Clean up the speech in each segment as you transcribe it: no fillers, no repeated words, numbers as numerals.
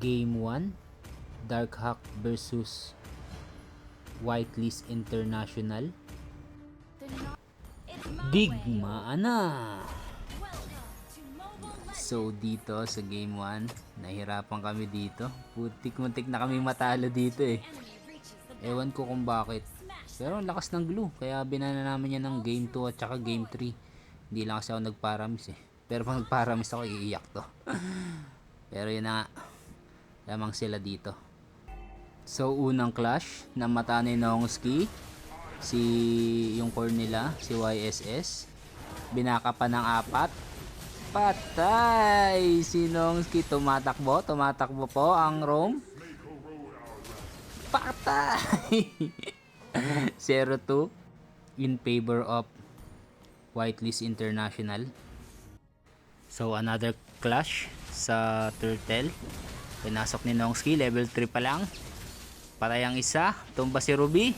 Game 1, Darkhawk versus Whitelist International. Digmaan na! So dito sa game 1, nahirapan kami dito. Putik-muntik na kami matalo dito eh. Ewan ko kung bakit. Pero ang lakas ng glue, kaya binana namin yan ng game 2 at saka game 3. Hindi lang kasi ako nagparamis eh. Pero pag nagparamis ako, iiyak to. Pero yun na nga, lamang sila dito. So unang clash, namata ni Nongski, si yung core nila, si YSS. Binaka pa ng 4. Patay! Si Nongski tumatakbo po ang roam. Patay! 0-2 in favor of Whitelist International. So another clash sa turtle. Pinasok ni Nongski, level 3 pa lang. Patay ang isa, tumba si Ruby.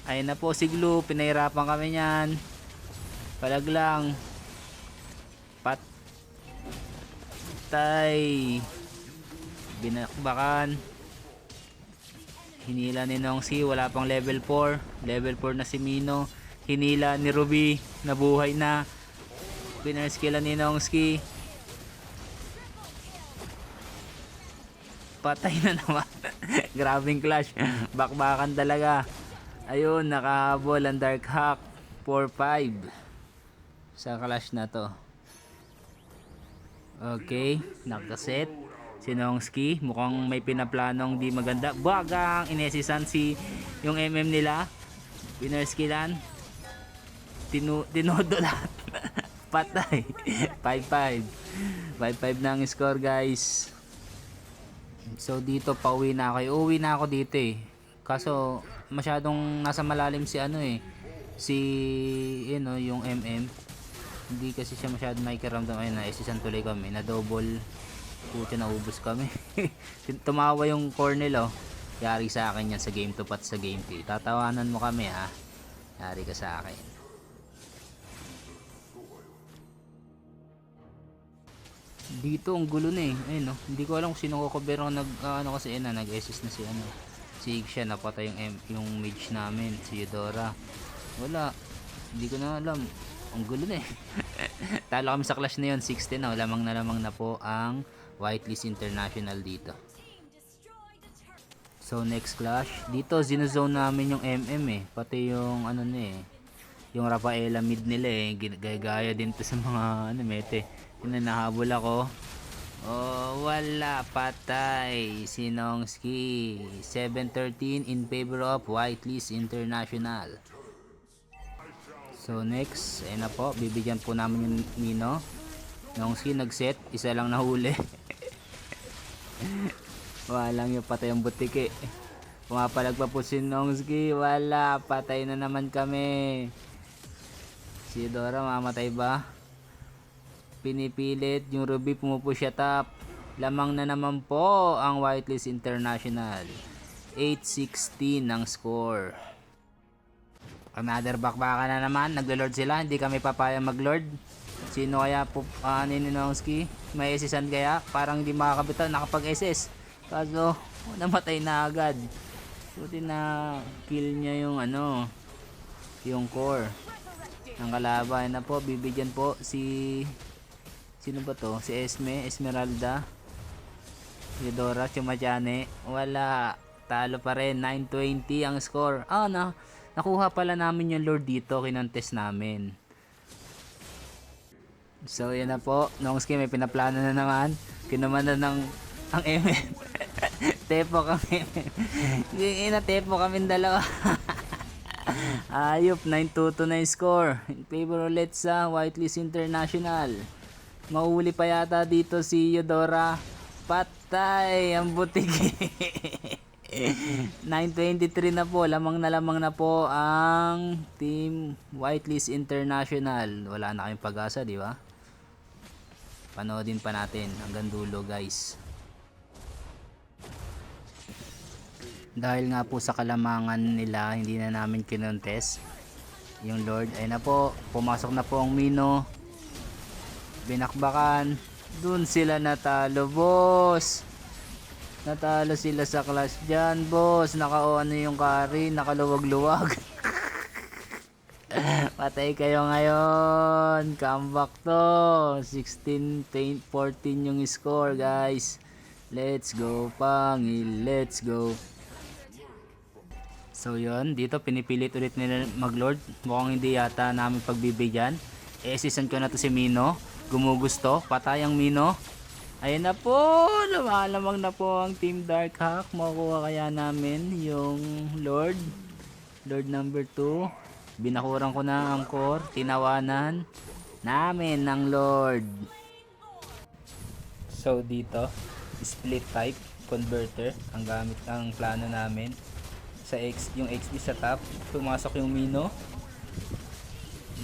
Ayun na po si Glue, pinahirapan kami niyan. Palag lang. Patay. Binakbakan. Hinila ni Nongsi, wala pang level 4. Level 4 na si Mino. Hinila ni Ruby, nabuhay na. Pinareskila ni Nongski. Patay na naman. Grabing clash. Bakbakan talaga. Ayun, nakahabol ang Darkhawk 4-5 sa clash na to. Okay, nakaset si Nongski. Mukhang may pinaplanong di maganda. Bagang inesisan si yung MM nila. Pinarskilan. Tinodo lahat. Patay. 5-5. 5-5 na ang score, guys. So dito pauwi na ako. Uwi na ako dito eh. Kaso masyadong nasa malalim si ano eh. Si yung MM. Hindi kasi siya masyadong nakikiramdam. Ayun na, isisan tuloy kami. Na double. Puti na ubos kami. Tumawa yung cornel oh. Yari sa akin yan sa game 2 pat sa game 3. Tatawanan mo kami ha. Yari ka sa akin. Dito ang gulo na eh. Ayun no. Hindi ko alam kung sino ko cover kasi nag-assist na si si Ig siya, napatay yung mage namin, si Eudora. Wala. Hindi ko na alam. Ang gulo na eh. Talo kami sa clash na yun, 16 na. Lamang na po ang Whitelist International dito. So next clash, dito zinozone namin yung MM eh. Pati yung yung Rafaela mid nila eh. Gaya din to sa mga mete. Nahabol ako. Oh, wala. Patay si Nongski. 7-13 in favor of Whitelist International. So next, ayun na po, bibigyan po namin yung Nino. Nongski nag-set, isa lang nahuli. Walang yung patay ang butik eh. Pumapalag pa po si Nongski. Wala, patay na naman kami. Si Dora mamatay ba? Pinipilit yung Ruby, pumupush siya top. Lamang na naman po ang Whitelist International. 8-16 ang score. Another bakbakan na naman. Naglo-lord sila, hindi kami papayang mag-lord. Sino kaya po ni Nongski? May SS-an kaya? Parang hindi makakabitaw, nakapag-SS. Kaso namatay na agad. Buti na kill niya yung yung core ng kalaban. Na po, bibigyan po si sino ba to? Si Esmeralda, Eudora, Chumachane. Wala. Talo pa rin. 9-20 ang score. Nakuha pala namin yung lord dito. Kinontes namin. So yan na po. Nongski may pinaplano na naman. Kinumanan ng ang MM. Tepo kami. Tepo kami dalawa. Ayop. 9-2 na yung score. In favor ulit sa Whitelist International. Mahuli pa yata dito si Eudora. Patay ang butik. 9-23 na po. Lamang na po ang Team Whitelist International. Wala na kayong pag-asa, di ba? Panoodin pa natin hanggang dulo, guys. Dahil nga po sa kalamangan nila, hindi na namin kinontes yung Lord. Ayun na po, pumasok na po ang Mino. Binakbakan. Dun sila natalo, boss. Natalo sila sa clash dyan, boss. Naka-ano yung carry, nakaluwag-luwag. Patay kayo ngayon. Comeback to. 16-14 yung score, guys. Let's go, Pangil. Let's go. So yun, dito pinipilit ulit nila mag-lord. Mukhang hindi yata namin pagbibigyan. Season ko na to si Mino. Gumugusto. Patay ang Mino. Ayun na po. Lumalamang na po ang Team Dark Hack. Makukuha kaya namin yung Lord. Lord number 2. Binakuran ko na ang core. Tinawanan namin ng Lord. So dito, split type converter ang gamit ang plano namin. Sa yung XD sa top, pumasok yung Mino.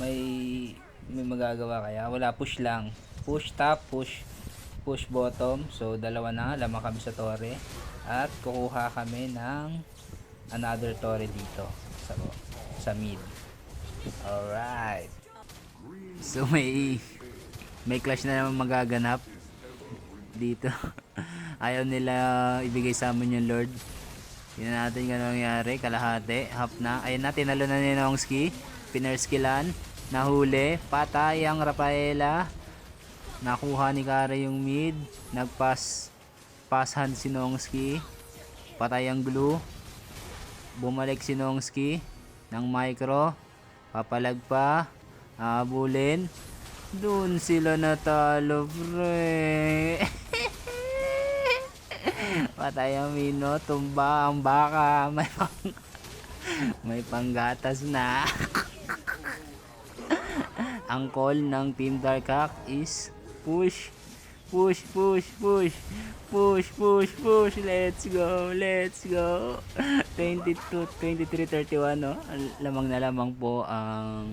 May magagawa kaya? Wala, push lang. Push top, push bottom. So dalawa na, lamang kami sa tore. At kukuha kami ng another tore dito sa mid. Alright. So may clash na naman magaganap dito. Ayaw nila ibigay sa amin yung Lord. Tingnan natin kung ano nangyari. Kalahati, half na. Ayun na, tinalo na ni Nongski. Pinerskilan. Nahuli. Patay ang Rafaela. Nakuha ni Kara yung mid. Nagpass hand si Nongski. Patay ang glue. Bumalik si Nongski ng micro. Papalag pa. Habulin. Doon sila natalo, pre. Patay ang Mino. Tumba ang baka. May panggatas na. Ang call ng Team Dark Hack is push. Push. Let's go. 23-31, no? Lamang na lamang po ang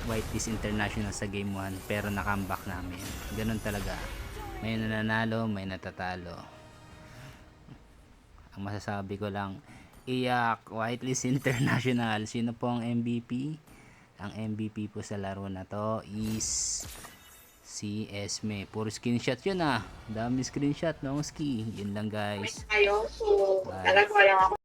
Whitelist International sa game 1, pero na-comeback namin. Ganun talaga. May nananalo, may natatalo. Ang masasabi ko lang, iyak, Whitelist International. Sino po ang MVP? Ang MVP po sa laro na to is si Esme. Puro screenshot yun ah. Dami screenshot, no? Ski. Yun lang guys. Ayaw, so Bye. nagagawa lang ako.